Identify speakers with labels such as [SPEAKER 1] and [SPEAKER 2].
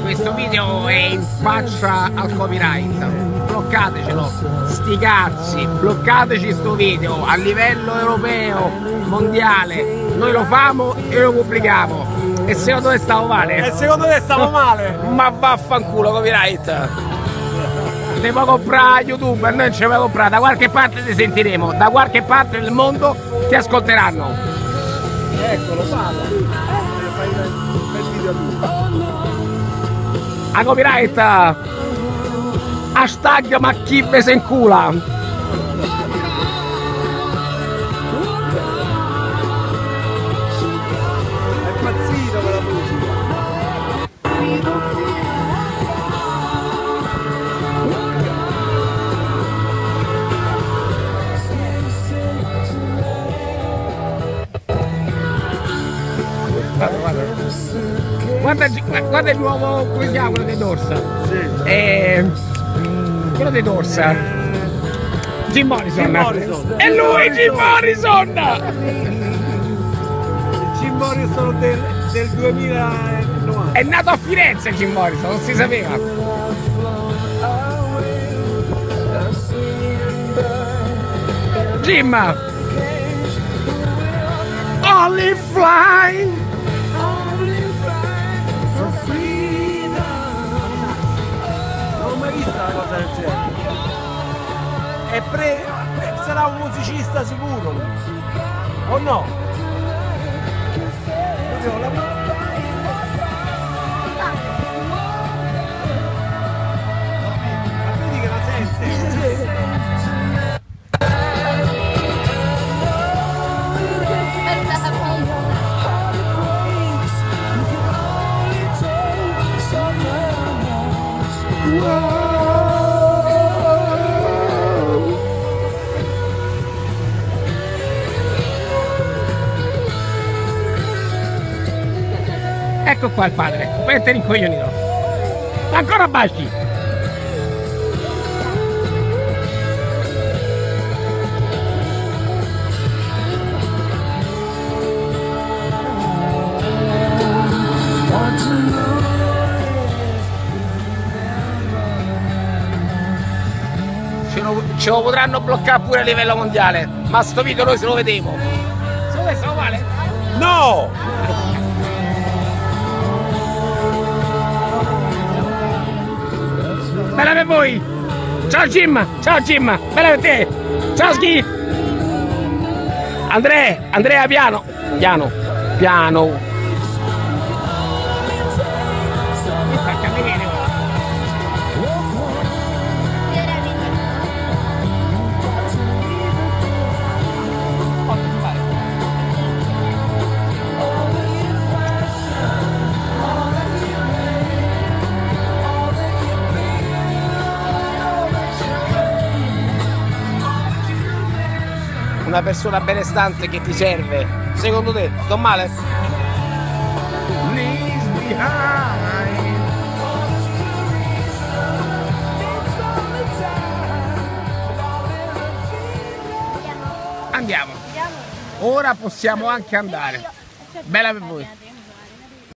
[SPEAKER 1] questo video è in faccia al copyright. Bloccatecelo, sti cazzi, bloccateci sto video a livello europeo, mondiale. Noi lo famo e lo pubblichiamo. E secondo te stavo male?
[SPEAKER 2] E secondo te stavo male?
[SPEAKER 1] Ma vaffanculo copyright! Ti puoi comprare YouTube, noi non ci puoi comprare, da qualche parte ti sentiremo, da qualche parte del mondo ti ascolteranno.
[SPEAKER 2] Eccolo, parla. Fai un bel video a lui.
[SPEAKER 1] A copyright! Hashtag ma chi ve se incula! Guarda il nuovo, come si chiama quello dei Dorsa?
[SPEAKER 2] Sì.
[SPEAKER 1] Quello dei Dorsa. Jim Morrison.
[SPEAKER 2] Jim Morrison.
[SPEAKER 1] E lui Jim Morrison!
[SPEAKER 2] Jim Morrison del 2090.
[SPEAKER 1] È nato a Firenze Jim Morrison, non si sapeva. Jim! Only flying!
[SPEAKER 2] Una cosa del genere. Sarà un musicista sicuro, o no? Ma vedi che la sente?
[SPEAKER 1] Ecco qua il padre, vedete rincoglionito. Ancora baci! Ce lo potranno bloccare pure a livello mondiale, ma sto video noi se lo vediamo. Secondo te stavo male?
[SPEAKER 2] No!
[SPEAKER 1] Bella per voi! Ciao Jim! Ciao Jim! Bella per te! Ciao Ski! Andrea piano! Piano! Piano! Una persona benestante che ti serve. Secondo te, sto male? Andiamo. Ora possiamo anche andare. Bella per voi.